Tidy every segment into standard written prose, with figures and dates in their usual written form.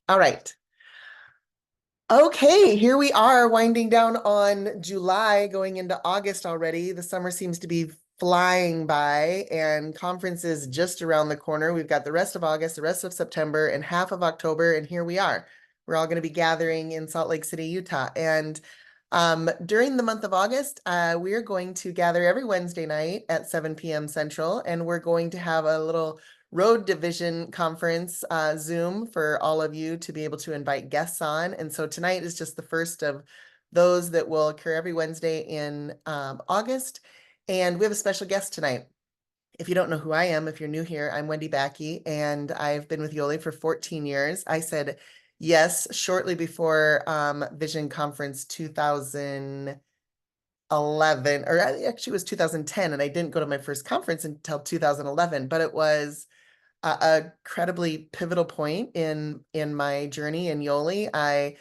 All right. Okay, here we are winding down on July, going into August already. The summer seems to be flying by, and conference is just around the corner. We've got the rest of August, the rest of September, and half of October, and here we are. We're all going to be gathering in Salt Lake City, Utah. And during the month of August, we are going to gather every Wednesday night at 7 p.m. Central, and we're going to have a little road division conference Zoom for all of you to be able to invite guests on. And so tonight is just the first of those that will occur every Wednesday in August. And we have a special guest tonight. If you don't know who I am, if you're new here, I'm Wendy Backey, and I've been with Yoli for 14 years. I said yes shortly before Vision Conference 2011, or actually it was 2010, and I didn't go to my first conference until 2011, but it was a incredibly pivotal point in my journey in Yoli. I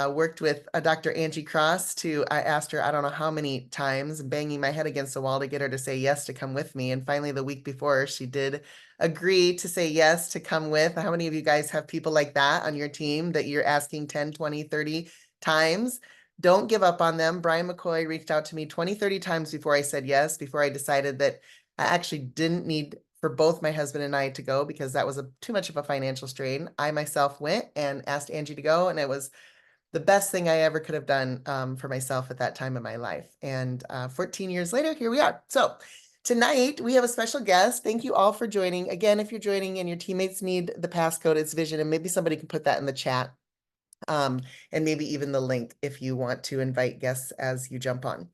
worked with Dr. Angie Cross I asked her, I don't know how many times, banging my head against the wall to get her to say yes to come with me. And finally, the week before, she did agree to say yes to come with. How many of you guys have people like that on your team that you're asking 10, 20, 30 times? Don't give up on them. Brian McCoy reached out to me 20, 30 times before I said yes, before I decided that I actually didn't need for both my husband and I to go because that was too much of a financial strain. I myself went and asked Angie to go, and it was the best thing I ever could have done for myself at that time in my life. And 14 years later, here we are. So tonight we have a special guest. Thank you all for joining. Again, if you're joining and your teammates need the passcode, it's Vision, and maybe somebody can put that in the chat. And maybe even the link if you want to invite guests as you jump on.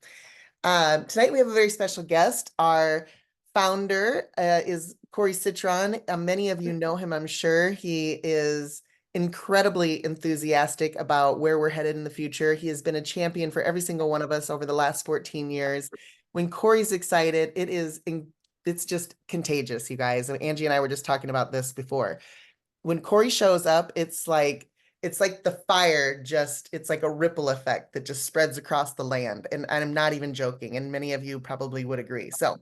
Tonight we have a very special guest. Our founder is Corey Citron. Many of you know him, I'm sure. He is incredibly enthusiastic about where we're headed in the future. He has been a champion for every single one of us over the last 14 years. When Corey's excited, it's just contagious, you guys. And Angie and I were just talking about this before. When Corey shows up, it's like the fire just, it's like a ripple effect that just spreads across the land. And I'm not even joking. And many of you probably would agree. So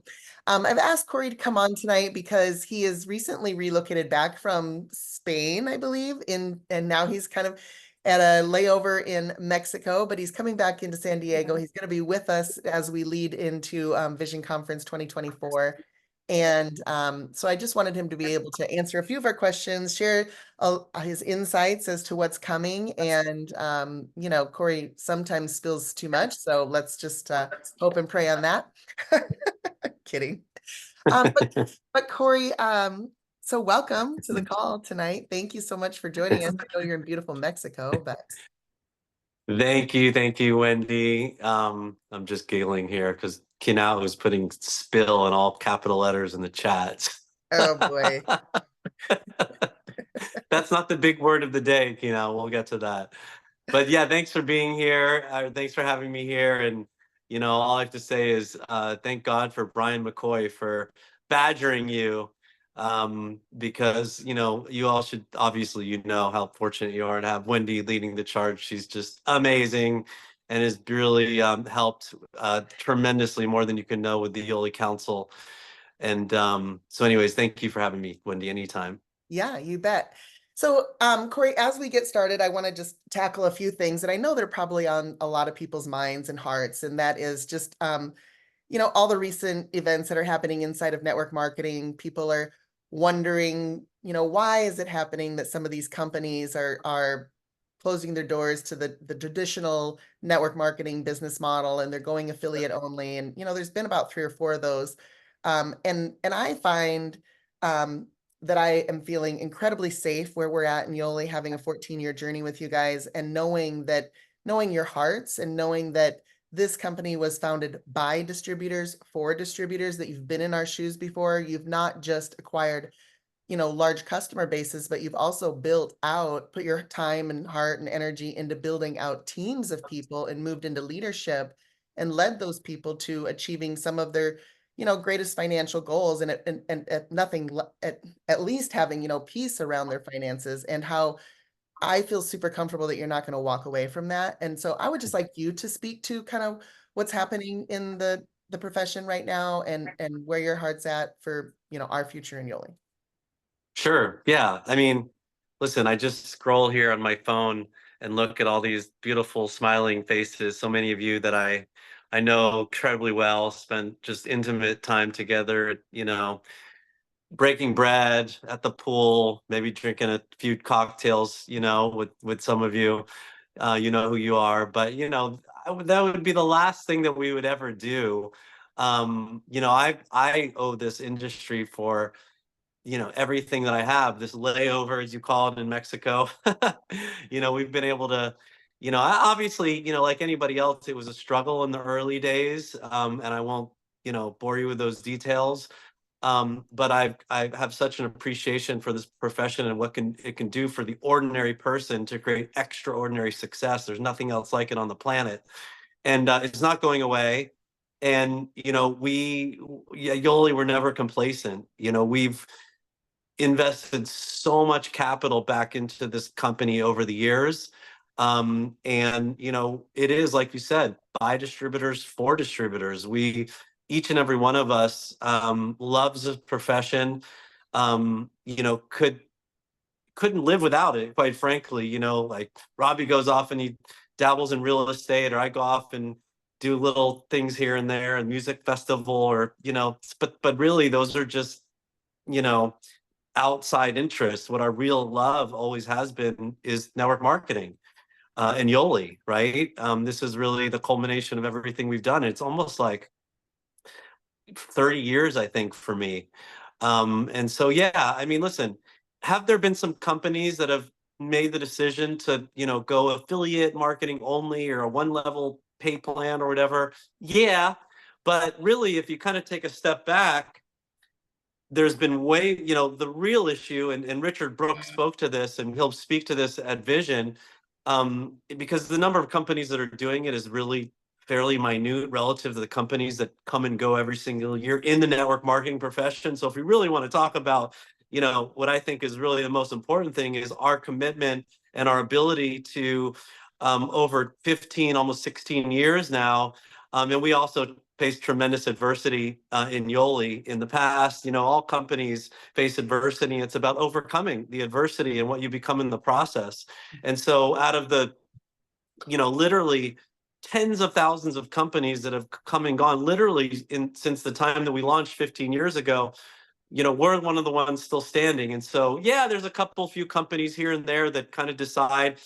I've asked Corey to come on tonight because he is recently relocated back from Spain, I believe, and now he's kind of at a layover in Mexico, but he's coming back into San Diego. He's going to be with us as we lead into Vision Conference 2024. And so I just wanted him to be able to answer a few of our questions, share his insights as to what's coming. And, Corey sometimes spills too much. So let's just hope and pray on that. Kidding. But Corey, so welcome to the call tonight. Thank you so much for joining us. I know you're in beautiful Mexico, but Thank you, Wendy. I'm just giggling here because Kinao was putting spill in all capital letters in the chat. oh boy. That's not the big word of the day, Kinao. We'll get to that. But yeah, thanks for being here. Thanks for having me here. And all I have to say is thank God for Brian McCoy for badgering you, because you all should obviously how fortunate you are to have Wendy leading the charge. She's just amazing and has really helped tremendously, more than you can know, with the Yoli Council. And so anyways, thank you for having me, Wendy, anytime. Yeah, you bet. So, Corey, as we get started, I want to just tackle a few things that I know they're probably on a lot of people's minds and hearts, and that is just, all the recent events that are happening inside of network marketing. People are wondering, why is it happening that some of these companies are closing their doors to the traditional network marketing business model, and they're going affiliate only. And, there's been about 3 or 4 of those. And I find that I am feeling incredibly safe where we're at in Yoli, having a 14-year journey with you guys, and knowing your hearts and knowing that this company was founded by distributors for distributors, that you've been in our shoes before. You've not just acquired, large customer bases, but you've also put your time and heart and energy into building out teams of people and moved into leadership and led those people to achieving some of their greatest financial goals, and at nothing at least having peace around their finances. And how I feel super comfortable that you're not going to walk away from that. And so I would just like you to speak to kind of what's happening in the profession right now, and where your heart's at for our future in Yoli. Sure. Yeah. I mean, listen, I just scroll here on my phone and look at all these beautiful smiling faces. So many of you that I know incredibly well, spent just intimate time together, breaking bread at the pool, maybe drinking a few cocktails, with some of you. You know who you are, but that would be the last thing that we would ever do. I owe this industry for everything that I have, this layover, as you call it in Mexico. We've been able to, obviously, like anybody else, it was a struggle in the early days. And I won't, bore you with those details. But I have such an appreciation for this profession and what it can do for the ordinary person to create extraordinary success. There's nothing else like it on the planet, and it's not going away. And yeah, Yoli, we're never complacent. We've invested so much capital back into this company over the years. And it is, like you said, by distributors for distributors. Each and every one of us loves this profession. Couldn't live without it, quite frankly. Like Robbie goes off and he dabbles in real estate, or I go off and do little things here and there, and music festival, or but really those are just you know outside interests. What our real love always has been is network marketing, and Yoli, right? This is really the culmination of everything we've done. It's almost like 30 years, I think, for me. And so, yeah, I mean, listen, have there been some companies that have made the decision to, go affiliate marketing only, or a one level pay plan or whatever? Yeah. But really, if you kind of take a step back, there's been the real issue, and Richard Brooks spoke to this, and he'll speak to this at Vision, because the number of companies that are doing it is really fairly minute relative to the companies that come and go every single year in the network marketing profession. So if we really want to talk about, what I think is really the most important thing is our commitment and our ability to, over 15, almost 16 years now, and we also faced tremendous adversity in Yoli in the past. All companies face adversity. It's about overcoming the adversity and what you become in the process. And so out of the, literally tens of thousands of companies that have come and gone literally since the time that we launched 15 years ago, we're one of the ones still standing. And so, yeah, there's a few companies here and there that kind of decide,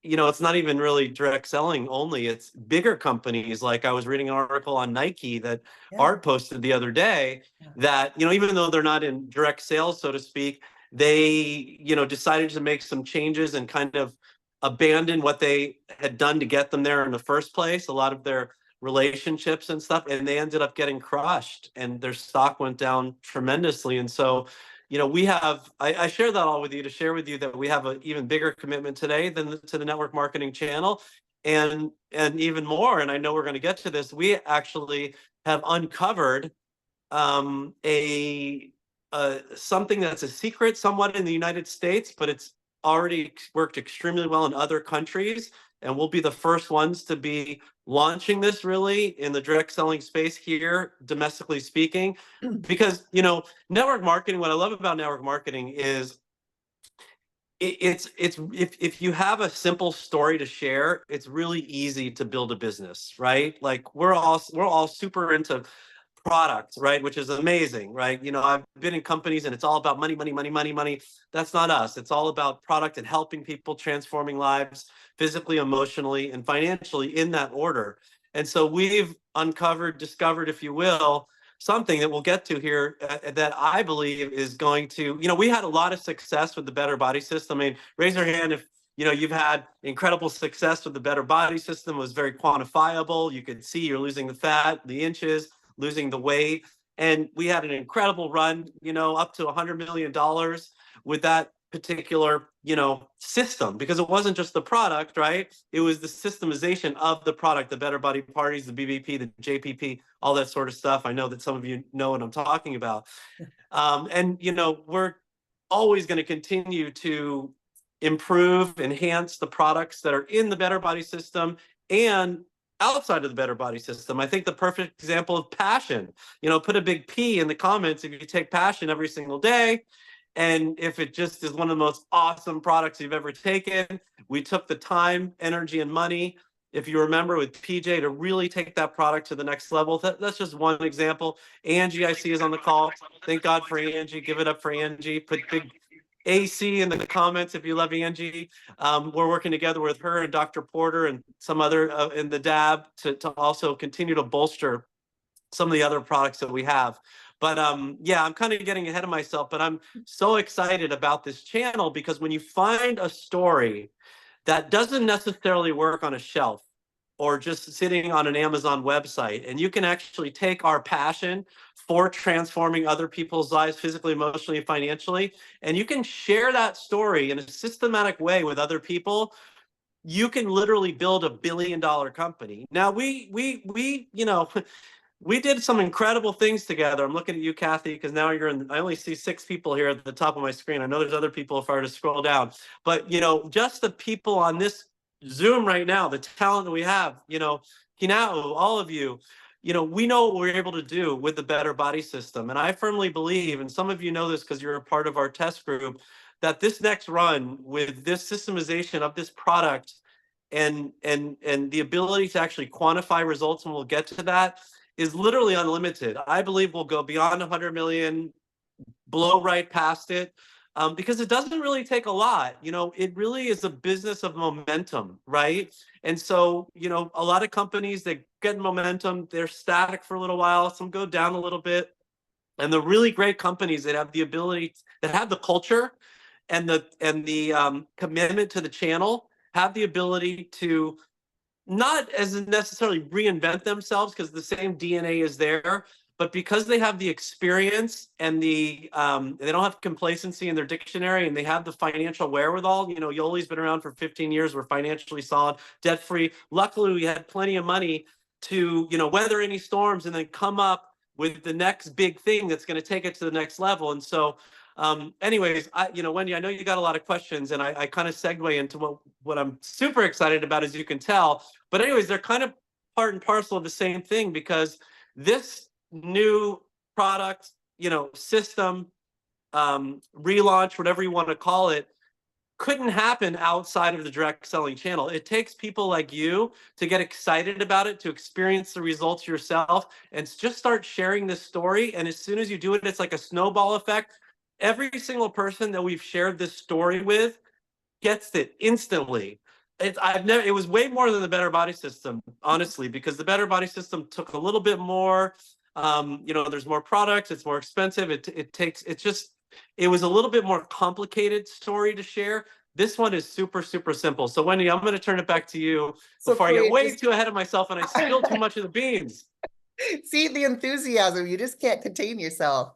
it's not even really direct selling only. It's bigger companies. Like I was reading an article on Nike that Yeah, Art posted the other day, yeah. that, even though they're not in direct sales, so to speak, they, decided to make some changes and kind of abandon what they had done to get them there in the first place, a lot of their relationships and stuff, and they ended up getting crushed, and their stock went down tremendously. And so, I share that all with you to share with you that we have an even bigger commitment today than to the network marketing channel, and even more. And I know we're going to get to this. We actually have uncovered a something that's a secret somewhat in the United States, but it's already worked extremely well in other countries. And we'll be the first ones to be launching this really in the direct selling space here, domestically speaking. Because, network marketing, what I love about network marketing is it's if you have a simple story to share, it's really easy to build a business, right? Like we're all super into products, right? Which is amazing, right? I've been in companies and it's all about money, money, money, money, money. That's not us. It's all about product and helping people, transforming lives physically, emotionally, and financially in that order. And so we've discovered, if you will, something that we'll get to here, that I believe is going to, we had a lot of success with the Better Body System. I mean, raise your hand if, you've had incredible success with the Better Body System. It was very quantifiable. You could see you're losing the fat, the inches, losing the weight. And we had an incredible run, up to $100 million with that particular, system, because it wasn't just the product, right? It was the systemization of the product, the Better Body Parties, the BBP, the JPP, all that sort of stuff. I know that some of you know what I'm talking about. And, we're always going to continue to improve, enhance the products that are in the Better Body System and outside of the Better Body System. I think the perfect example of passion, put a big P in the comments if you take passion every single day. And if it just is one of the most awesome products you've ever taken, we took the time, energy, and money, if you remember, with PJ to really take that product to the next level. That's just one example. Angie, I see, is on the call. Thank God for Angie. Give it up for Angie. Put big AC in the comments if you love Angie. We're working together with her and Dr. Porter and some other in the DAB to also continue to bolster some of the other products that we have. But yeah, I'm kind of getting ahead of myself, but I'm so excited about this channel because when you find a story that doesn't necessarily work on a shelf or just sitting on an Amazon website, and you can actually take our passion for transforming other people's lives physically, emotionally, and financially, and you can share that story in a systematic way with other people, you can literally build a billion-dollar company. Now we you know we did some incredible things together. I'm looking at you, Kathy, because now you're in. I only see 6 people here at the top of my screen. I know there's other people if I were to scroll down, but just the people on this Zoom right now, the talent that we have, Kinao, all of you, we know what we're able to do with the Better Body System, and I firmly believe, and some of you know this because you're a part of our test group, that this next run with this systemization of this product and the ability to actually quantify results, and we'll get to that, is literally unlimited. I believe we'll go beyond 100 million, blow right past it, because it doesn't really take a lot. It really is a business of momentum, right? And so, a lot of companies that get momentum, they're static for a little while, some go down a little bit. And the really great companies that have the ability, that have the culture and the commitment to the channel, have the ability to not as necessarily reinvent themselves because the same DNA is there, but because they have the experience and they don't have complacency in their dictionary, and they have the financial wherewithal. Yoli's been around for 15 years. We're financially solid, debt free. Luckily, we had plenty of money to weather any storms and then come up with the next big thing that's going to take it to the next level. And so anyways, Wendy, I know you got a lot of questions, and I kind of segue into what I'm super excited about, as you can tell. But anyways, they're kind of part and parcel of the same thing, because this new product, system, relaunch, whatever you want to call it, couldn't happen outside of the direct selling channel. It takes people like you to get excited about it, to experience the results yourself, and just start sharing this story. And as soon as you do it, it's like a snowball effect. Every single person that we've shared this story with gets it instantly. It was way more than the Better Body System, honestly, because the Better Body System took a little bit more. There's more products, it's more expensive. It was a little bit more complicated story to share. This one is super, super simple. So Wendy, I'm going to turn it back to you before I get way too ahead of myself and I spill too much of the beans. See the enthusiasm, you just can't contain yourself.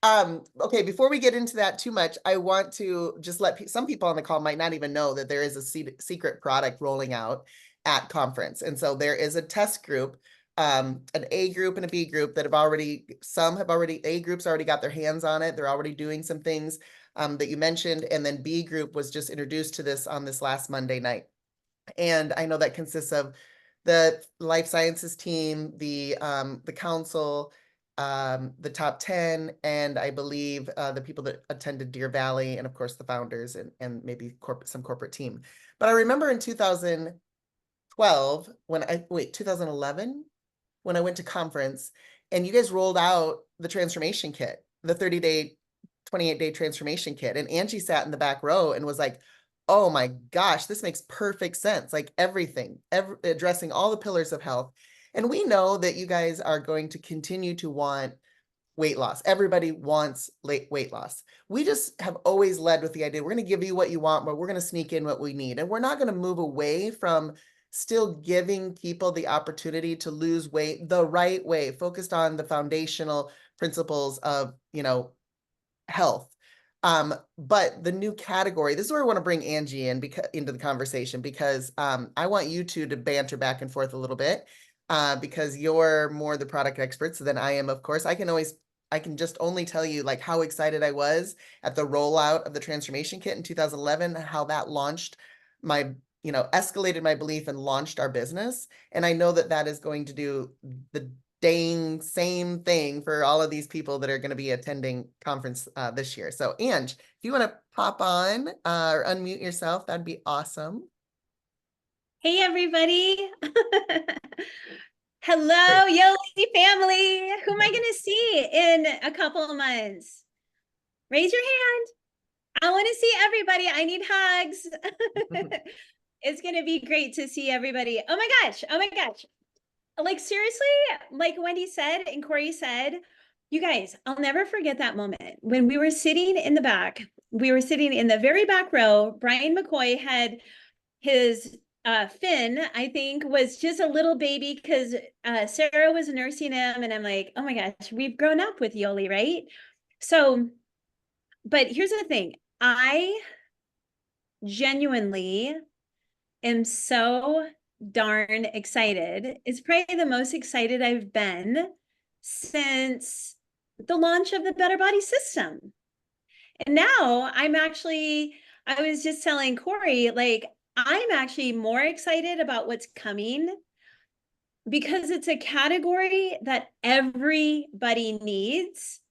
Okay, before we get into that too much, I want to just let some people on the call might not even know that there is a secret product rolling out at conference. And so there is a test group, an A group and a B group that A group's already got their hands on it. They're already doing some things that you mentioned. And then B group was just introduced to this on this last Monday night. And I know that consists of the life sciences team, the council, the top 10, and I believe the people that attended Deer Valley, and of course the founders and maybe some corporate team. But I remember in 2012 2011 when I went to conference, and you guys rolled out the transformation kit, the 30-day, 28-day transformation kit, and Angie sat in the back row and was like, oh my gosh, this makes perfect sense. Like everything, addressing all the pillars of health. And we know that you guys are going to continue to want weight loss. Everybody wants weight loss. We just have always led with the idea, we're going to give you what you want, but we're going to sneak in what we need. And we're not going to move away from still giving people the opportunity to lose weight the right way, focused on the foundational principles of, health. But the new category, this is where I want to bring Angie into the conversation, because I want you two to banter back and forth a little bit, because you're more the product experts than I am, of course. I can just only tell you like how excited I was at the rollout of the transformation kit in 2011, how that launched escalated my belief and launched our business. And I know that that is going to do the dang same thing for all of these people that are going to be attending conference this year. So Ange, if you want to pop on or unmute yourself, that'd be awesome. Hey, everybody. Hello, Great. Yoli family. Who am I going to see in a couple of months? Raise your hand. I want to see everybody. I need hugs. It's going to be great to see everybody. Oh my gosh. Oh my gosh. Like, seriously, like Wendy said and Corey said, you guys, I'll never forget that moment when we were sitting in the back. We were sitting in the very back row. Brian McCoy had his Finn, I think, was just a little baby because Sarah was nursing him. And I'm like, oh my gosh, we've grown up with Yoli, right? So, but here's the thing. I genuinely am so darn excited. It's probably the most excited I've been since the launch of the Better Body System. And now I was just telling Corey, like, I'm actually more excited about what's coming because it's a category that everybody needs.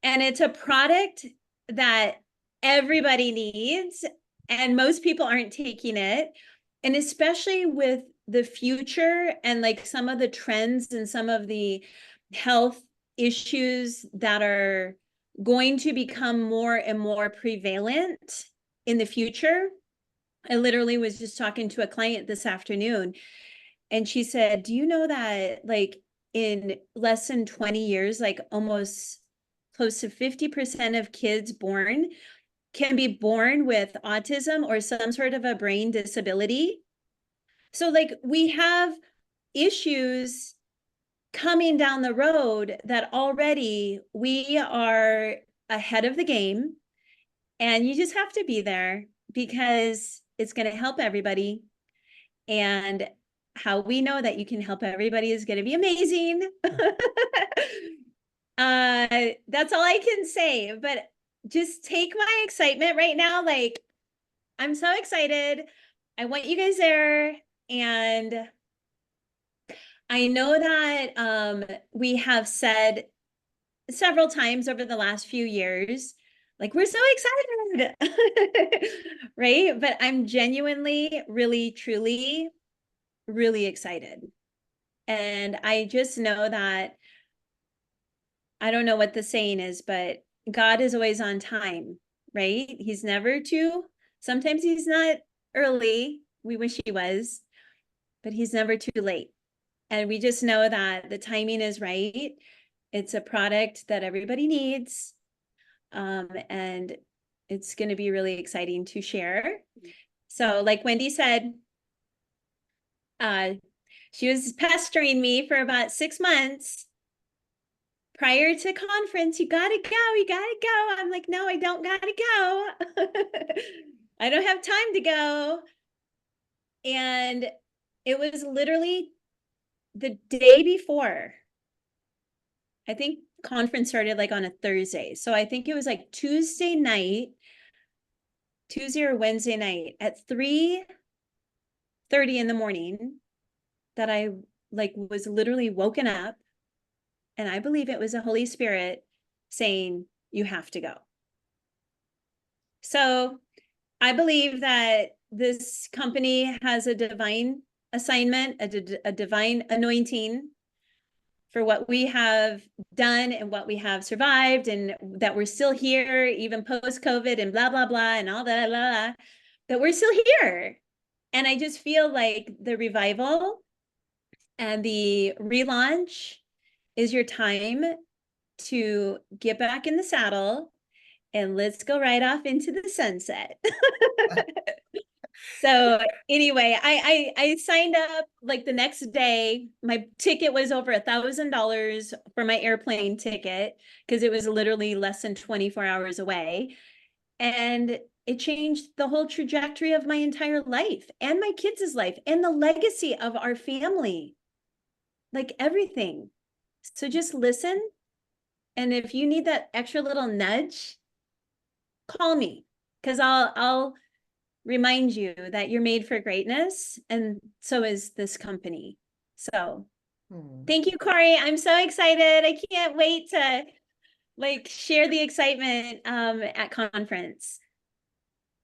And it's a product that everybody needs. And most people aren't taking it. And especially with the future and like some of the trends and some of the health issues that are going to become more and more prevalent in the future. I literally was just talking to a client this afternoon, and she said, do you know that like in less than 20 years, like almost close to 50% of kids born can be born with autism or some sort of a brain disability? So like we have issues coming down the road that already we are ahead of the game, and you just have to be there because it's going to help everybody. And how we know that you can help everybody is going to be amazing. That's all I can say, but just take my excitement right now. Like, I'm so excited. I want you guys there. And I know that we have said several times over the last few years, like, we're so excited, right? But I'm genuinely, really, truly, really excited. And I just know that, I don't know what the saying is, but God is always on time, right? He's never sometimes he's not early. We wish he was, but he's never too late. And we just know that the timing is right. It's a product that everybody needs. And it's going to be really exciting to share. So like Wendy said, she was pestering me for about 6 months prior to conference. You gotta go, you gotta go. I'm like, no, I don't gotta go. I don't have time to go. And it was literally the day before. I think conference started like on a Thursday. So I think it was like Tuesday or Wednesday night at 3:30 in the morning that I like was literally woken up, and I believe it was the Holy Spirit saying, you have to go. So I believe that this company has a divine assignment, a divine anointing for what we have done and what we have survived, and that we're still here, even post-COVID and blah, blah, blah, and all that, blah, blah, that we're still here. And I just feel like the revival and the relaunch is your time to get back in the saddle and let's go right off into the sunset. So anyway, I signed up like the next day. My ticket was over $1,000 for my airplane ticket because it was literally less than 24 hours away. And it changed the whole trajectory of my entire life and my kids' life and the legacy of our family, like everything. So just listen. And if you need that extra little nudge, call me, because I'll remind you that you're made for greatness, and so is this company. So Hmm. Thank you, Corey. I'm so excited. I can't wait to like share the excitement at conference.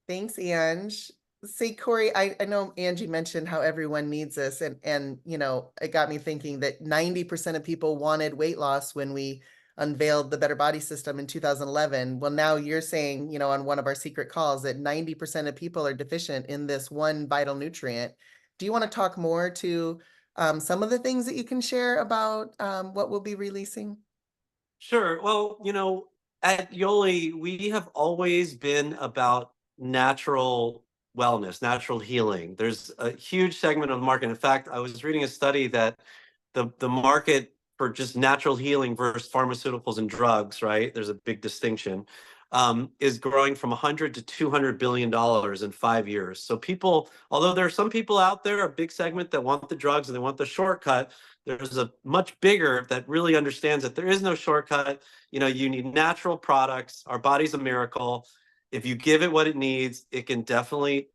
Thanks, Ange. See, Corey, I know Angie mentioned how everyone needs this, and you know, it got me thinking that 90% of people wanted weight loss when we unveiled the Better Body System in 2011. Well, now you're saying, you know, on one of our secret calls that 90% of people are deficient in this one vital nutrient. Do you want to talk more to some of the things that you can share about what we'll be releasing? Sure. Well, at Yoli, we have always been about natural wellness, natural healing. There's a huge segment of the market. In fact, I was reading a study that the market for just natural healing versus pharmaceuticals and drugs, right? There's a big distinction. Is growing from 100 to 200 billion dollars in 5 years. So people, although there are some people out there, a big segment that want the drugs and they want the shortcut, there's a much bigger that really understands that there is no shortcut. You need natural products. Our body's a miracle. If you give it what it needs, it can definitely,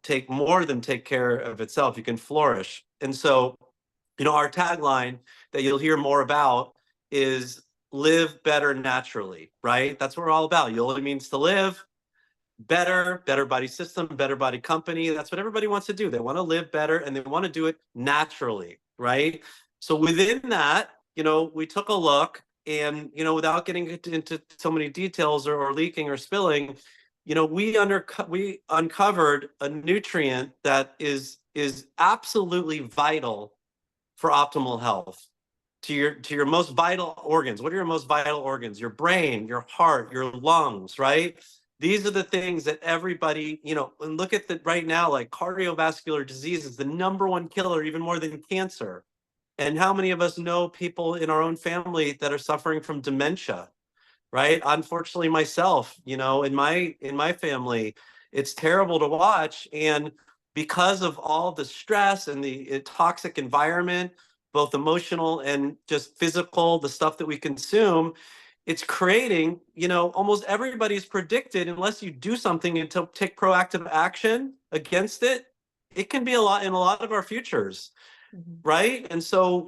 take more than take care of itself. You can flourish. And so, our tagline that you'll hear more about is live better naturally, right? That's what we're all about. Yoli means to live better, better body system, better body company. That's what everybody wants to do. They want to live better and they want to do it naturally, right? So within that, we took a look and, without getting into so many details or leaking or spilling, we uncovered a nutrient that is absolutely vital for optimal health to your most vital organs. What are your most vital organs? Your brain, your heart, your lungs, right? These are the things that everybody, and look at that right now, like cardiovascular disease is the number one killer, even more than cancer. And how many of us know people in our own family that are suffering from dementia, right? Unfortunately, myself, in my family, it's terrible to watch. And because of all the stress and the toxic environment, both emotional and just physical, the stuff that we consume, it's creating, almost everybody's predicted, unless you do something and take proactive action against it, it can be a lot in a lot of our futures. Mhm. Right. And so,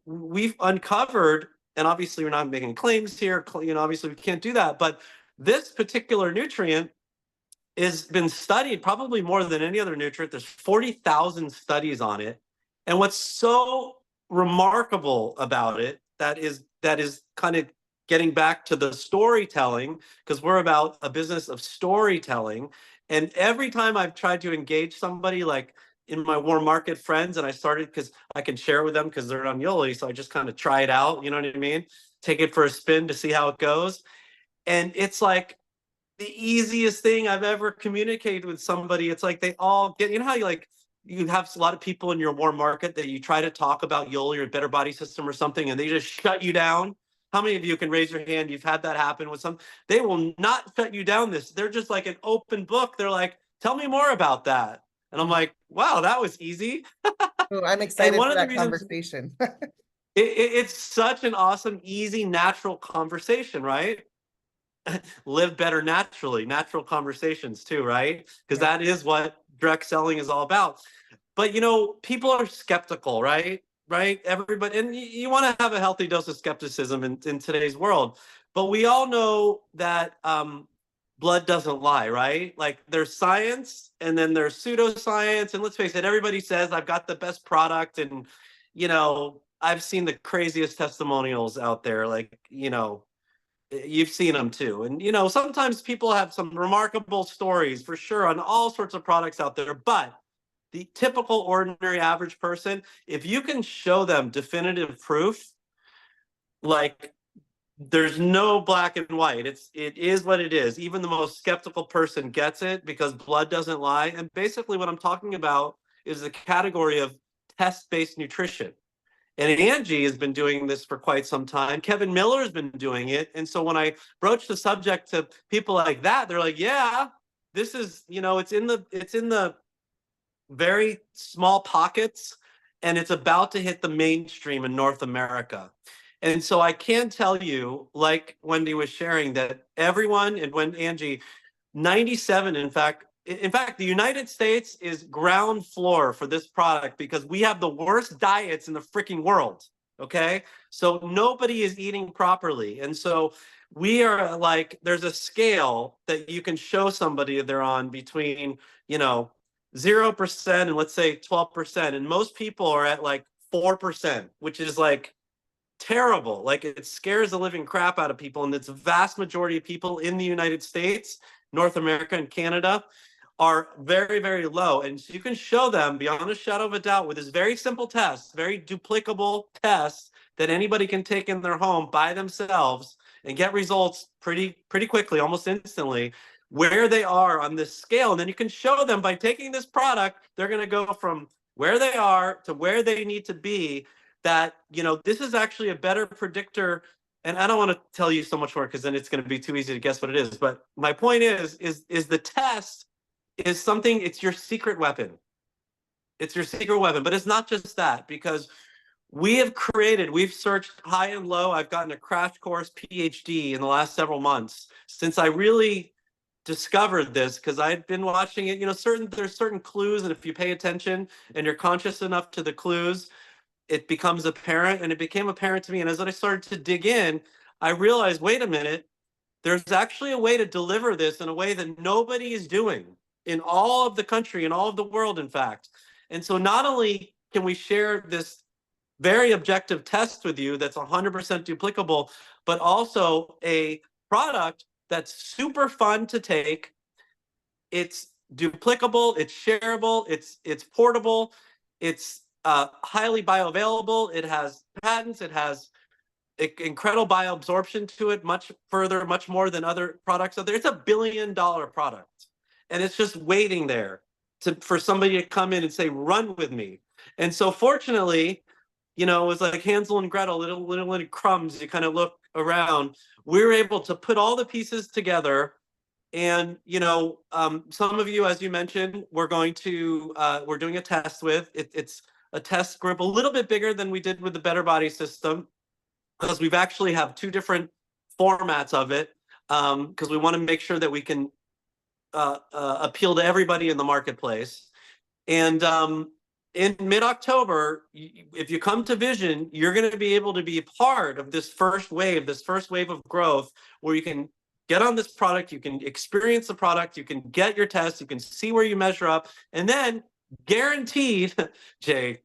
we've uncovered, and obviously we're not making claims here, obviously we can't do that, but this particular nutrient has been studied probably more than any other nutrient. There's 40,000 studies on it. And what's so remarkable about it that is kind of getting back to the storytelling, because we're about a business of storytelling. And every time I've tried to engage somebody, like in my warm market friends, and I started because I can share with them because they're on Yoli. So I just kind of try it out, you know what I mean? Take it for a spin to see how it goes. And it's like the easiest thing I've ever communicated with somebody. It's like they all get, how you have a lot of people in your warm market that you try to talk about Yoli or Better Body System or something, and they just shut you down. How many of you can raise your hand? You've had that happen with some. They will not shut you down. They're just like an open book. They're like, tell me more about that. And I'm like, wow, that was easy. Oh, I'm And excited one for of the that reasons conversation. it's such an awesome, easy, natural conversation, right? Live better naturally, natural conversations too, right? Because Yeah. that is what direct selling is all about. But people are skeptical, right? Right? Everybody, and you want to have a healthy dose of skepticism in today's world. But we all know that blood doesn't lie, right? Like there's science and then there's pseudoscience. And let's face it, everybody says I've got the best product, and I've seen the craziest testimonials out there, like you've seen them too. And sometimes people have some remarkable stories for sure on all sorts of products out there, but the typical ordinary average person, if you can show them definitive proof, like there's no black and white. It is what it is. Even the most skeptical person gets it because blood doesn't lie. And basically what I'm talking about is the category of test-based nutrition. And Angie has been doing this for quite some time. Kevin Miller has been doing it. And so when I broach the subject to people like that, they're like, yeah, this is, it's in the very small pockets, and it's about to hit the mainstream in North America. And so I can tell you, like Wendy was sharing, that everyone, and when Angie, 97, in fact, in fact, the United States is ground floor for this product because we have the worst diets in the freaking world. Okay. So nobody is eating properly. And so we are like, there's a scale that you can show somebody if they're on between, 0% and let's say 12%. And most people are at like 4%, which is like terrible. Like it scares the living crap out of people. And it's a vast majority of people in the United States, North America, and Canada are very, very low. And so you can show them beyond a shadow of a doubt with this very simple test, very duplicable test that anybody can take in their home by themselves and get results pretty quickly, almost instantly, where they are on this scale. And then you can show them by taking this product, they're going to go from where they are to where they need to be. That, this is actually a better predictor. And I don't want to tell you so much more because then it's going to be too easy to guess what it is. But my point is the test is something, it's your secret weapon. It's your secret weapon, but it's not just that, because we've searched high and low. I've gotten a crash course PhD in the last several months since I really discovered this, because I'd been watching it, there's certain clues, and if you pay attention and you're conscious enough to the clues, it becomes apparent. And it became apparent to me. And as I started to dig in, I realized, wait a minute, there's actually a way to deliver this in a way that nobody is doing in all of the country, in all of the world, in fact. And so not only can we share this very objective test with you that's 100% duplicable, but also a product that's super fun to take. It's duplicable, it's shareable, it's portable, it's highly bioavailable, it has patents, it has incredible bioabsorption to it, much more than other products out there. It's $1 billion product, and it's just waiting there for somebody to come in and say, run with me. And so fortunately, it was like Hansel and Gretel, little crumbs. You kind of look around. We were able to put all the pieces together. And, some of you, as you mentioned, we're doing a test with. It's a test group a little bit bigger than we did with the Better Body System, because we've actually have two different formats of it, because we want to make sure that we can appeal to everybody in the marketplace. And in mid-October, if you come to Vision, you're going to be able to be part of this first wave of growth, where you can get on this product, you can experience the product, you can get your test, you can see where you measure up, and then guaranteed, Jay,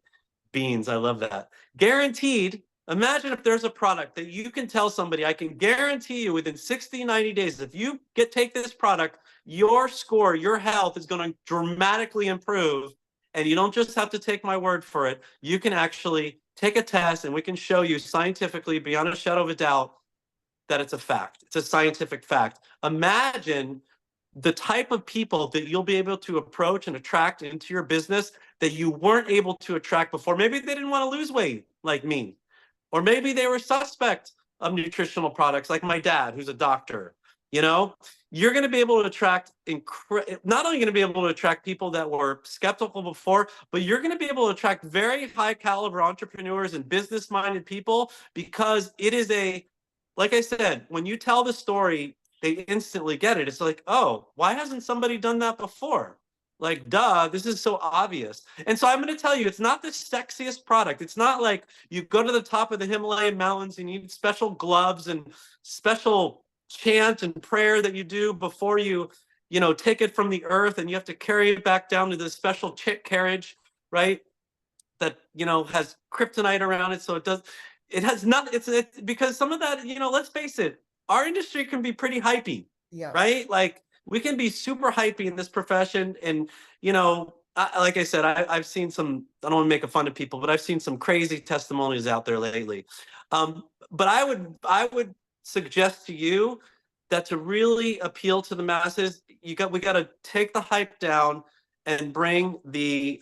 beans, I love that. Guaranteed, imagine if there's a product that you can tell somebody, I can guarantee you within 60, 90 days, if you take this product, your score, your health is going to dramatically improve. And you don't just have to take my word for it. You can actually take a test, and we can show you scientifically, beyond a shadow of a doubt, that it's a fact. It's a scientific fact. Imagine the type of people that you'll be able to approach and attract into your business that you weren't able to attract before. Maybe they didn't want to lose weight like me, or maybe they were suspect of nutritional products like my dad, who's a doctor. You're going to be able to attract not only going to be able to attract people that were skeptical before, but you're going to be able to attract very high caliber entrepreneurs and business minded people, because it is like I said, when you tell the story, they instantly get it. It's like, oh, why hasn't somebody done that before? Like, duh, this is so obvious. And so I'm going to tell you, it's not the sexiest product. It's not like you go to the top of the Himalayan mountains and you need special gloves and special chant and prayer that you do before you take it from the earth, and you have to carry it back down to this special carriage, right? That, has kryptonite around it. So it has not, it's because some of that, let's face it, our industry can be pretty hypey, Yeah. right? Like, we can be super hypey in this profession. And, like I said, I've seen some, I don't want to make fun of people, but I've seen some crazy testimonials out there lately. But I would suggest to you that to really appeal to the masses, we got to take the hype down and bring the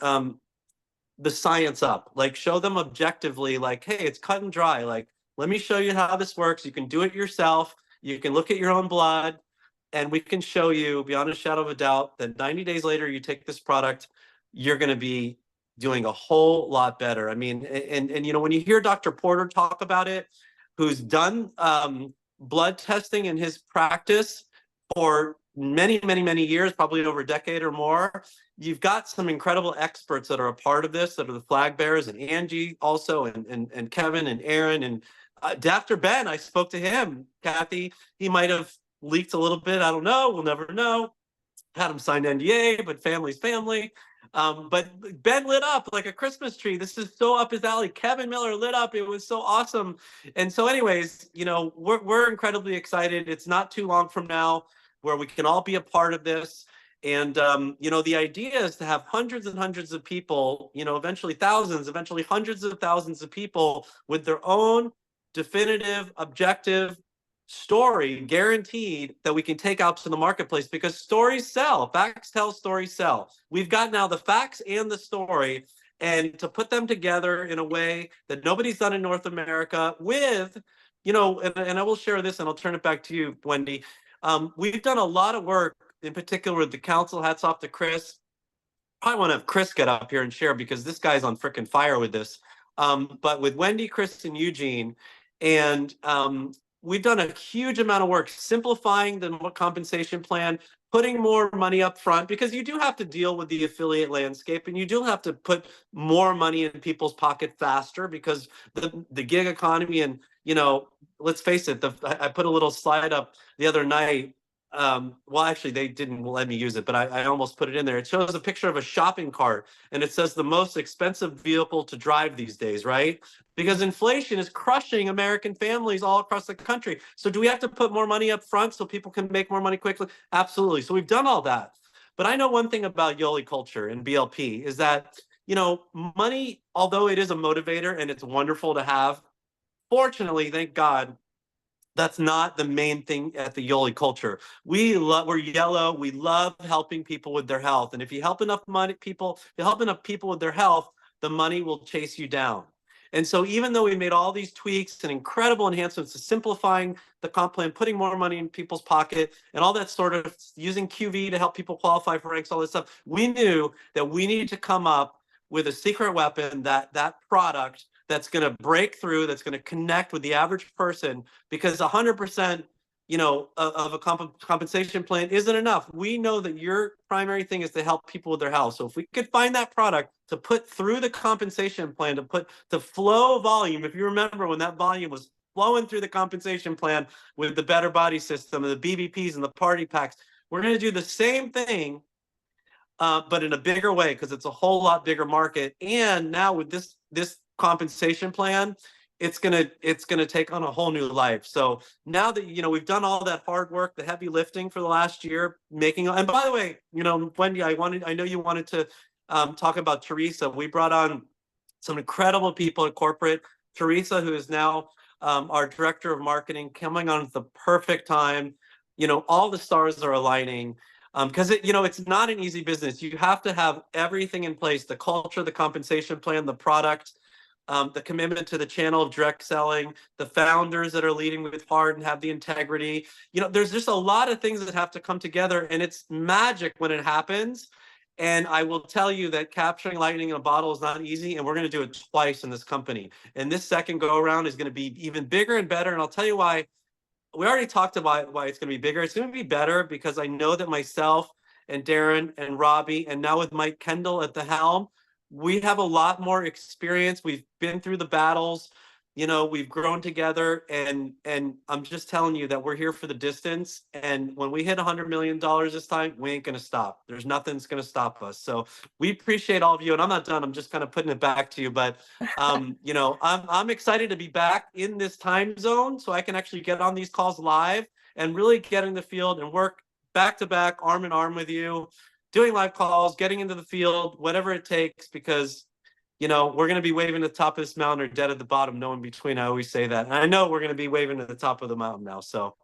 science up. Like, show them objectively, like, hey, it's cut and dry. Like, let me show you how this works. You can do it yourself. You can look at your own blood, and we can show you beyond a shadow of a doubt that 90 days later, you take this product, you're going to be doing a whole lot better. I mean, and when you hear Dr. Porter talk about it, who's done blood testing in his practice for many, many, many years, probably over a decade or more. You've got some incredible experts that are a part of this, that are the flag bearers, and Angie also, and Kevin and Aaron and Dr. Ben. I spoke to him, Kathy. He might have leaked a little bit. I don't know. We'll never know. Had him sign NDA, but family's family. But Ben lit up like a Christmas tree. This is so up his alley. Kevin Miller lit up. It was so awesome. And so, anyways, we're incredibly excited. It's not too long from now where we can all be a part of this. And the idea is to have hundreds and hundreds of people, eventually thousands, eventually hundreds of thousands of people with their own definitive, objective story, guaranteed, that we can take out to the marketplace, because stories sell. Facts tell, stories sell. We've got now the facts and the story, and to put them together in a way that nobody's done in North America with, and I will share this and I'll turn it back to you, Wendy. We've done a lot of work, in particular with the council. Hats off to Chris. Probably want to have Chris get up here and share, because this guy's on freaking fire with this. But with Wendy, Chris, and Eugene, and we've done a huge amount of work simplifying the compensation plan, putting more money up front, because you do have to deal with the affiliate landscape, and you do have to put more money in people's pocket faster, because the gig economy, and let's face it, I put a little slide up the other night. Well, actually, they didn't let me use it, but I almost put it in there. It shows a picture of a shopping cart, and it says the most expensive vehicle to drive these days, right? Because inflation is crushing American families all across the country. So do we have to put more money up front so people can make more money quickly? Absolutely. So we've done all that. But I know one thing about Yoli culture and BLP is that, money, although it is a motivator and it's wonderful to have, fortunately, thank God, that's not the main thing at the Yoli culture. We're yellow. We love helping people with their health. And if you help enough people with their health, the money will chase you down. And so even though we made all these tweaks and incredible enhancements to simplifying the comp plan, putting more money in people's pocket, and all that sort of using QV to help people qualify for ranks, all this stuff, we knew that we needed to come up with a secret weapon, that product that's going to break through, that's going to connect with the average person, because 100%, of a compensation plan isn't enough. We know that your primary thing is to help people with their health. So if we could find that product to put through the compensation plan, to flow volume, if you remember when that volume was flowing through the compensation plan with the Better Body System and the BBPs and the party packs, we're going to do the same thing, but in a bigger way, because it's a whole lot bigger market. And now with this compensation plan, it's gonna take on a whole new life. So now that we've done all that hard work, the heavy lifting for the last year, and by the way, Wendy, I know you wanted to talk about Teresa. We brought on some incredible people at corporate. Teresa, who is now our director of marketing, coming on at the perfect time. All the stars are aligning. Because it's not an easy business. You have to have everything in place: the culture, the compensation plan, the product, the commitment to the channel of direct selling, the founders that are leading with heart and have the integrity. There's just a lot of things that have to come together, and it's magic when it happens. And I will tell you that capturing lightning in a bottle is not easy, and we're going to do it twice in this company. And this second go around is going to be even bigger and better. And I'll tell you why. We already talked about why it's going to be bigger. It's going to be better because I know that myself and Darren and Robbie, and now with Mike Kendall at the helm, we have a lot more experience. We've been through the battles. We've grown together, and I'm just telling you that we're here for the distance. And when we hit $100 million this time, we ain't going to stop. There's nothing that's going to stop us. So we appreciate all of you. And I'm not done. I'm just kind of putting it back to you. But, I'm excited to be back in this time zone so I can actually get on these calls live and really get in the field and work back to back, arm in arm with you, doing live calls, getting into the field, whatever it takes, because we're going to be waving at the top of this mountain or dead at the bottom, no in between. I always say that. And I know we're going to be waving at the top of the mountain now. So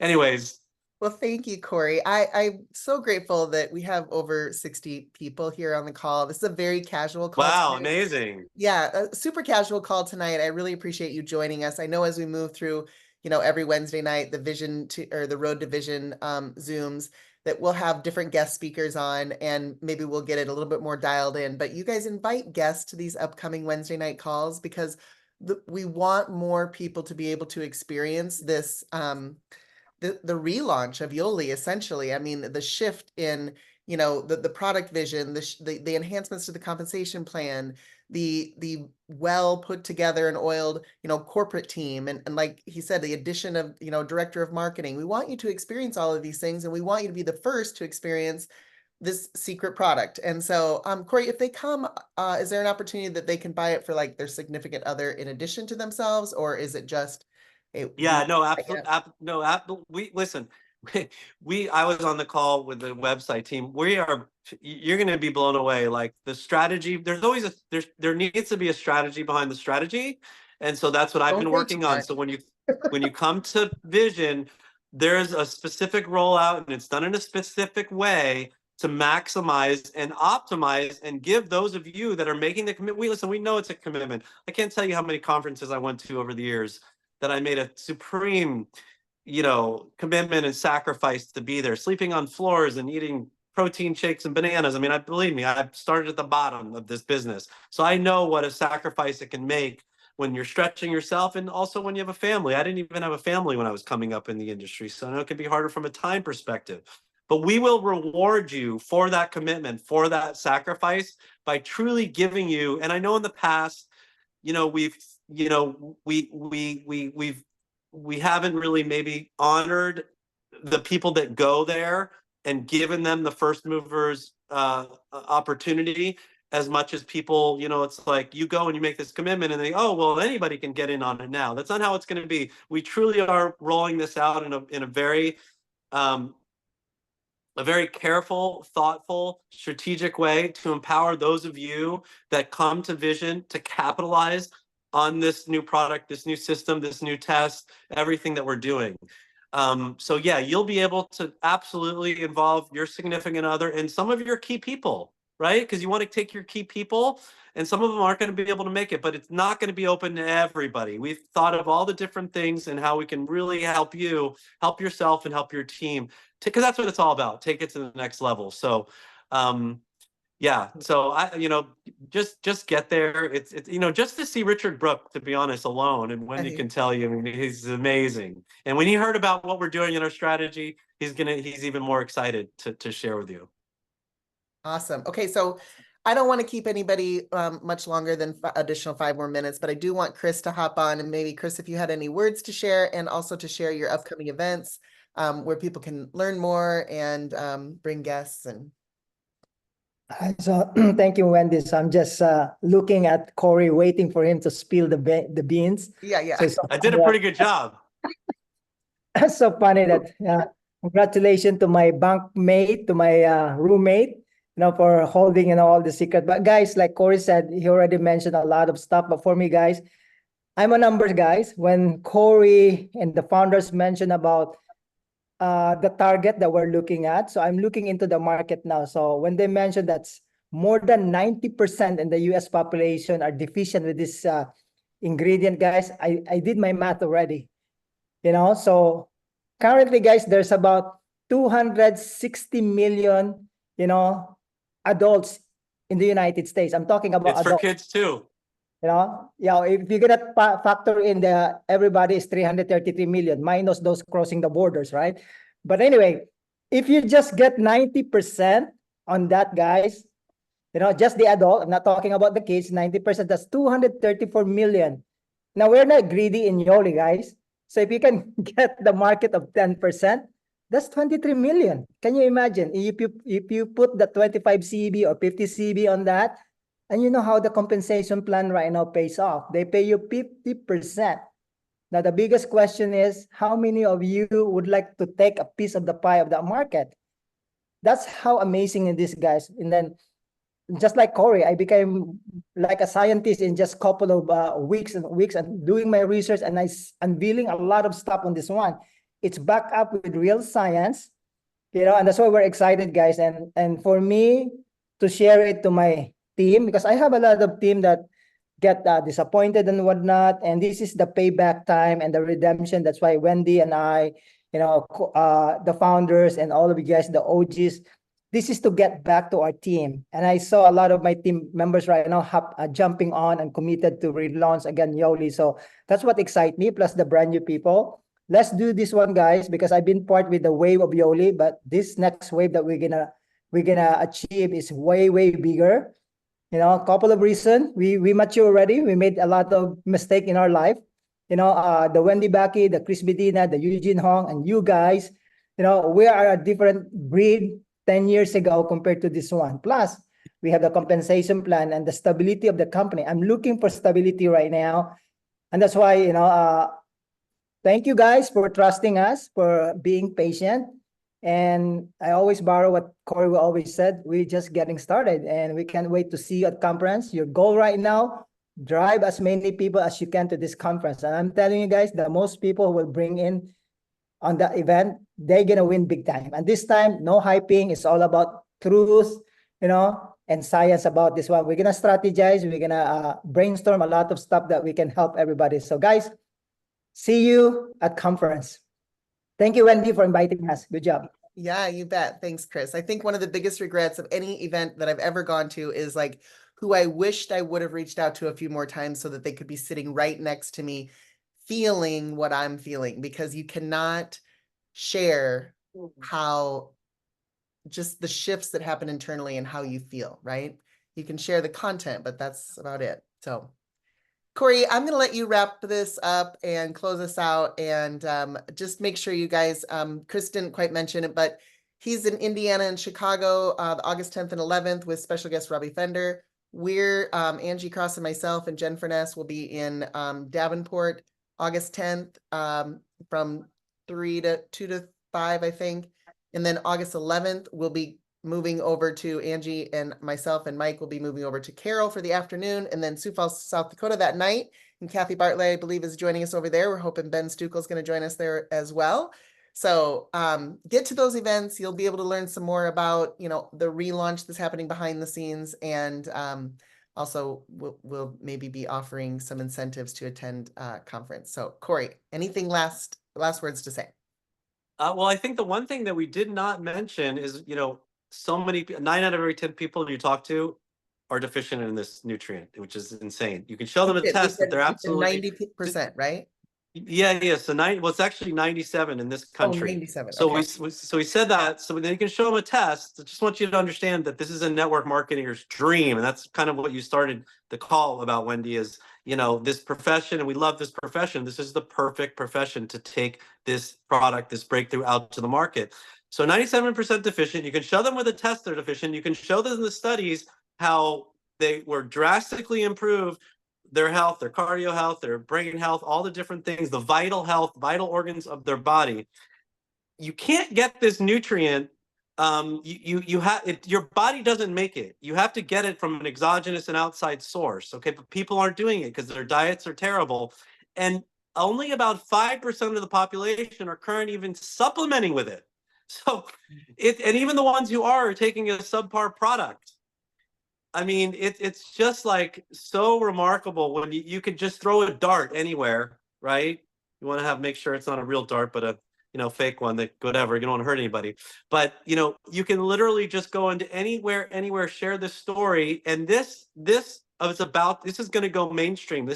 anyways. Well, thank you, Corey. I'm so grateful that we have over 60 people here on the call. This is a very casual call. Wow, tonight. Amazing. Yeah, a super casual call tonight. I really appreciate you joining us. I know as we move through, every Wednesday night, the Road to Vision Zooms, that we'll have different guest speakers on, and maybe we'll get it a little bit more dialed in. But you guys invite guests to these upcoming Wednesday night calls, because we want more people to be able to experience this the relaunch of Yoli, essentially. I mean, the shift in, you know, the product vision, the enhancements to the compensation plan, the well put together and oiled, you know, corporate team, and like he said, the addition of, you know, director of marketing. We want you to experience all of these things, and we want you to be the first to experience this secret product. And so, Corey, if they come, is there an opportunity that they can buy it for like their significant other in addition to themselves, or is it just, hey, Yeah, no, yeah. absolutely. We listen. I was on the call with the website team. You're going to be blown away. Like the strategy, there needs to be a strategy behind the strategy, and so that's what I've Don't been say too working on. much. So when you come to Vision, there's a specific rollout, and it's done in a specific way to maximize and optimize and give those of you that are making the commitment. We know it's a commitment. I can't tell you how many conferences I went to over the years that I made a supreme, you know, commitment and sacrifice to be there, sleeping on floors and eating protein shakes and bananas. I mean, believe me, I started at the bottom of this business. So I know what a sacrifice it can make when you're stretching yourself, and also when you have a family. I didn't even have a family when I was coming up in the industry. So I know it can be harder from a time perspective. But we will reward you for that commitment, for that sacrifice, by truly giving you, and I know in the past, you know, we've we haven't really maybe honored the people that go there and given them the first movers opportunity as much as people. You know, it's like you go and you make this commitment and they, oh well, anybody can get in on it now. That's not how it's going to be. We truly are rolling this out in um, a very careful, thoughtful, strategic way to empower those of you that come to Vision to capitalize on this new product, this new system, this new test, everything that we're doing. So yeah, you'll be able to absolutely involve your significant other and some of your key people, right? Because you want to take your key people, and some of them aren't going to be able to make it, but it's not going to be open to everybody. We've thought of all the different things and how we can really help you, help yourself, and help your team, because that's what it's all about. Take it to the next level. So, yeah. So just get there. It's just to see Richard Brooke, to be honest, alone, and Wendy can tell you, I mean, he's amazing. And when he heard about what we're doing in our strategy, he's even more excited to share with you. Awesome. Okay, so I don't want to keep anybody much longer than additional 5 more minutes, but I do want Chris to hop on, and maybe Chris, if you had any words to share, and also to share your upcoming events where people can learn more and bring guests. And so thank you, Wendy. So I'm just looking at Corey, waiting for him to spill the beans. yeah. So I did a pretty good job. That's so funny that congratulations to my bunkmate, to my roommate, for holding all the secret. But guys, like Corey said, he already mentioned a lot of stuff. But for me, guys, I'm a numbers guys. When Corey and the founders mentioned about the target that we're looking at, so I'm looking into the market now. So when they mentioned that's more than 90% in the US population are deficient with this ingredient, guys, I did my math already. So currently, guys, there's about 260 million, adults in the United States. I'm talking about It's adults. for kids too. If you're gonna factor in everybody is 333 million minus those crossing the borders, right? But anyway, if you just get 90% on that, guys, just the adult, I'm not talking about the kids, 90%, that's 234 million. Now, we're not greedy in Yoli, guys. So if you can get the market of 10%, that's 23 million. Can you imagine? If you put the 25 CB or 50 CB on that, and you know how the compensation plan right now pays off. They pay you 50%. Now, the biggest question is, how many of you would like to take a piece of the pie of that market? That's how amazing it is, guys. And then, just like Corey, I became like a scientist in just a couple of weeks and doing my research, and unveiling a lot of stuff on this one. It's backed up with real science, and that's why we're excited, guys. And for me to share it to my team, because I have a lot of team that get disappointed and whatnot, and this is the payback time and the redemption. That's why Wendy and I, the founders and all of you guys, the OGs, this is to get back to our team. And I saw a lot of my team members right now jumping on and committed to relaunch again Yoli. So that's what excites me, plus the brand new people. let's do this one, guys, because I've been part with the wave of Yoli, but this next wave that we're gonna achieve is way, way bigger. You know, a couple of reasons. We mature already. We made a lot of mistake in our life. You know, the Wendy Baki, the Chris Medina, the Eugene Hong, and you guys, you know, we are a different breed 10 years ago compared to this one. Plus, we have the compensation plan and the stability of the company. I'm looking for stability right now. And that's why, you know, thank you guys for trusting us, for being patient. And I always borrow what Corey always said. We're just getting started and we can't wait to see you at conference. Your goal right now, drive as many people as you can to this conference. And I'm telling you guys, the most people will bring in on that event, they're gonna win big time. And this time, no hyping. It's all about truth, you know, and science about this one. We're gonna strategize. We're gonna brainstorm a lot of stuff that we can help everybody. So guys, see you at conference. Thank you, Wendy, for inviting us. Good job. Yeah, you bet. Thanks, Chris. I think one of the biggest regrets of any event that I've ever gone to is like who I wished I would have reached out to a few more times so that they could be sitting right next to me, feeling what I'm feeling, because you cannot share how just the shifts that happen internally and how you feel, right? You can share the content, but that's about it. So Corey, I'm going to let you wrap this up and close us out, and just make sure you guys, Chris didn't quite mention it, but he's in Indiana and Chicago, August 10th and 11th with special guest Robbie Fender. We're, Angie Cross and myself and Jen Furness will be in Davenport, August 10th, from 2 to 5, I think. And then August 11th, we'll be moving over to Angie and myself, and Mike will be moving over to Carroll for the afternoon, and then Sioux Falls, South Dakota that night. And Kathy Bartlett, I believe, is joining us over there. We're hoping Ben Stuckel is going to join us there as well. So get to those events. You'll be able to learn some more about, you know, the relaunch that's happening behind the scenes, and also we'll maybe be offering some incentives to attend conference. So Corey, anything last words to say? Well, I think the one thing that we did not mention is, you know, so many, 9 out of every 10 people you talk to are deficient in this nutrient, which is insane. You can show them a test that they're absolutely 90%, right? Yeah. So well, it's actually 97 in this country. 97. So Okay. we said that. So then you can show them a test. I just want you to understand that this is a network marketer's dream, and that's kind of what you started the call about, Wendy. Is, you know, this profession, and we love this profession. This is the perfect profession to take this product, this breakthrough, out to the market. So 97% deficient. You can show them with a test they're deficient. You can show them in the studies how they were drastically improved, their health, their cardio health, their brain health, all the different things, the vital health, vital organs of their body. You can't get this nutrient. You have it. Your body doesn't make it. You have to get it from an exogenous and outside source. Okay, but people aren't doing it because their diets are terrible, and only about 5% of the population are currently even supplementing with it. So, and even the ones who are taking a subpar product. I mean, it's just like so remarkable when you could just throw a dart anywhere, right? You want to make sure it's not a real dart, but a, you know, fake one, that whatever, you don't want to hurt anybody. But, you know, you can literally just go into anywhere, share this story. And this is going to go mainstream.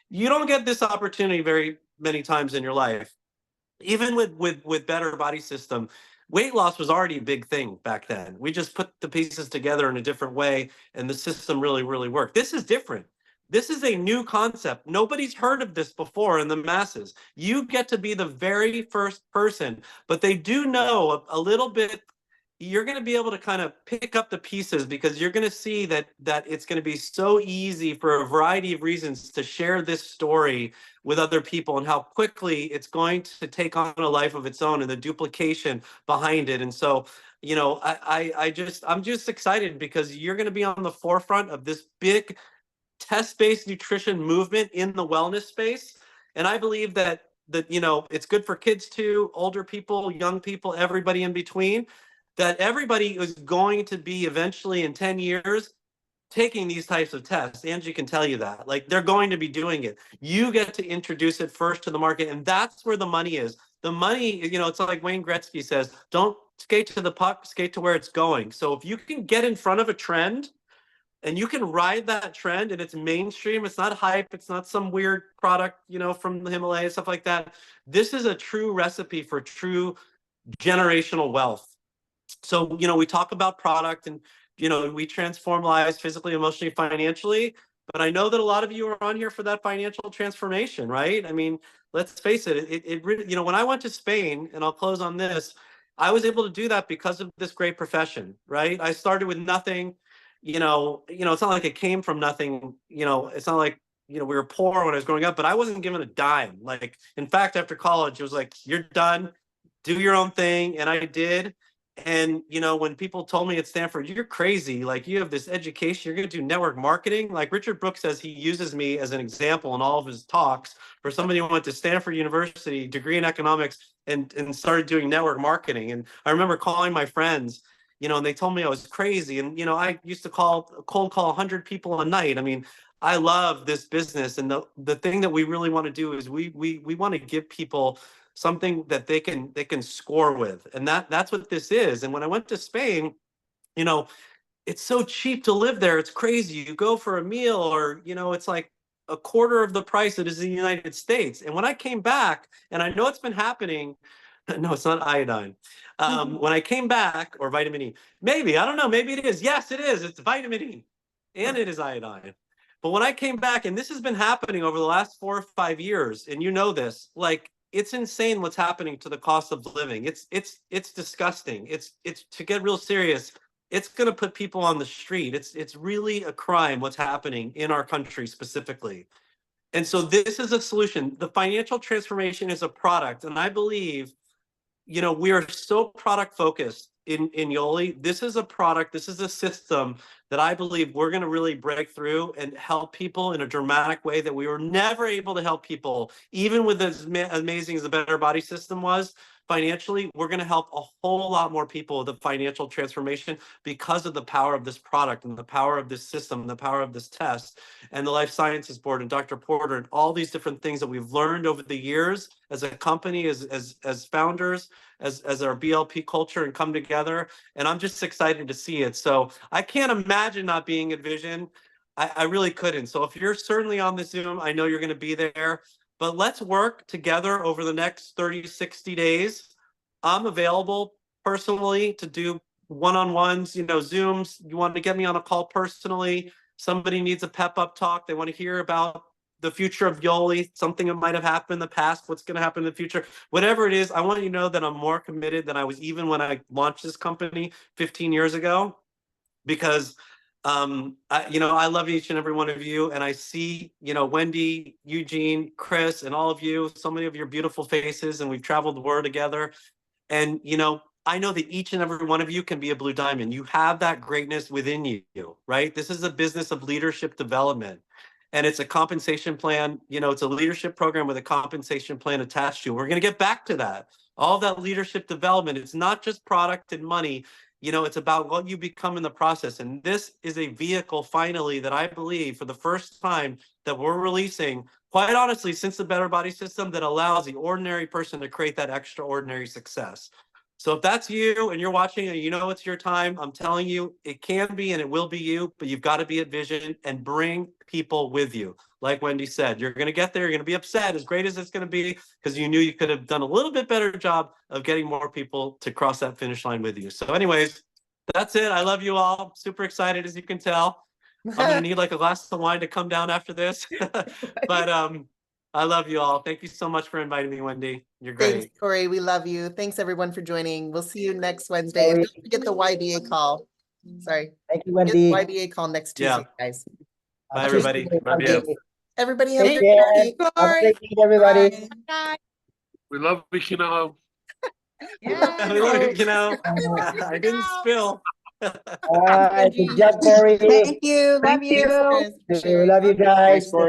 You don't get this opportunity very many times in your life. Even with Better Body System, weight loss was already a big thing back then. We just put the pieces together in a different way, and the system really, really worked. This is different. This is a new concept. Nobody's heard of this before in the masses. You get to be the very first person, but they do know a little bit. You're going to be able to kind of pick up the pieces, because you're going to see that it's going to be so easy for a variety of reasons to share this story with other people, and how quickly it's going to take on a life of its own, and the duplication behind it. And so, you know, I'm just excited, because you're going to be on the forefront of this big test-based nutrition movement in the wellness space. And I believe that you know, it's good for kids too, older people, young people, everybody in between, that everybody is going to be eventually in 10 years taking these types of tests. Angie can tell you that. Like, they're going to be doing it. You get to introduce it first to the market, and that's where the money is. The money, you know, it's like Wayne Gretzky says, don't skate to the puck, skate to where it's going. So if you can get in front of a trend, and you can ride that trend, and it's mainstream. It's not hype. It's not some weird product, you know, from the Himalayas, stuff like that. This is a true recipe for true generational wealth. So, you know, we talk about product and, you know, we transform lives physically, emotionally, financially. But I know that a lot of you are on here for that financial transformation, right? I mean, let's face it, it really, you know, when I went to Spain, and I'll close on this, I was able to do that because of this great profession, right? I started with nothing, you know, it's not like it came from nothing, you know, it's not like, you know, we were poor when I was growing up, but I wasn't given a dime. Like, in fact, after college, it was like, you're done, do your own thing. And I did. And, you know, when people told me at Stanford, you're crazy, like you have this education, you're going to do network marketing. Like Richard Brooks says, he uses me as an example in all of his talks for somebody who went to Stanford University, degree in economics, and started doing network marketing. And I remember calling my friends, you know, and they told me I was crazy. And, you know, I used to cold call 100 people a night. I mean, I love this business. And the thing that we really want to do is we want to give people something that they can score with, and that's what this is. And when I went to Spain, you know, it's so cheap to live there, it's crazy. You go for a meal, or, you know, it's like a quarter of the price it is in the United States. And when I came back, and I know it's been happening, no, it's not iodine. When I came back, or vitamin E, maybe, I don't know, maybe it is. Yes, it is. It's vitamin E, and it is iodine. But when I came back, and this has been happening over the last 4 or 5 years, and you know this, like, it's insane what's happening to the cost of living. It's disgusting. It's to get real serious, it's going to put people on the street. It's really a crime what's happening in our country specifically. And so this is a solution. The financial transformation is a product, and I believe, you know, we are so product focused in Yoli. This is a product, this is a system that I believe we're going to really break through and help people in a dramatic way that we were never able to help people, even with as amazing as the Better Body System was financially. We're going to help a whole lot more people with the financial transformation because of the power of this product and the power of this system, and the power of this test, and the Life Sciences Board and Dr. Porter and all these different things that we've learned over the years as a company, as founders, as our BLP culture, and come together. And I'm just excited to see it. So I can't imagine not being at Vision. I really couldn't. So if you're certainly on the Zoom, I know you're going to be there, but let's work together over the next 30, 60 days. I'm available personally to do one-on-ones, you know, Zooms. You want to get me on a call personally. Somebody needs a pep up talk. They want to hear about the future of Yoli, something that might have happened in the past, what's going to happen in the future, whatever it is. I want you to know that I'm more committed than I was even when I launched this company 15 years ago, because you know, I love each and every one of you, and I see, you know, Wendy, Eugene, Chris, and all of you, so many of your beautiful faces, and we've traveled the world together. And, you know, I know that each and every one of you can be a blue diamond. You have that greatness within you, right? This is a business of leadership development. And it's a compensation plan, you know, it's a leadership program with a compensation plan attached to it. We're going to get back to that. All that leadership development, it's not just product and money, you know, it's about what you become in the process. And this is a vehicle, finally, that I believe for the first time that we're releasing, quite honestly, since the Better Body System, that allows the ordinary person to create that extraordinary success. So if that's you and you're watching and you know it's your time, I'm telling you, it can be and it will be you, but you've got to be at Vision and bring people with you. Like Wendy said, you're going to get there, you're going to be upset, as great as it's going to be, because you knew you could have done a little bit better job of getting more people to cross that finish line with you. So anyways, that's it. I love you all. Super excited, as you can tell. I'm going to need like a glass of wine to come down after this. But I love you all. Thank you so much for inviting me, Wendy. You're great. Thanks, Corey. We love you. Thanks everyone for joining. We'll see you next Wednesday. And don't forget the YBA call. Sorry. Thank you, Get the Wendy. YBA call next Tuesday, guys. Bye, everybody. Love you. Everybody have a Take good care. night. Have a great night, everybody. We love Bikino. Yeah. We love you, you know. I didn't spill. All right, good job, Corey. Thank you. Love Thanks, you. Chris. We love you guys.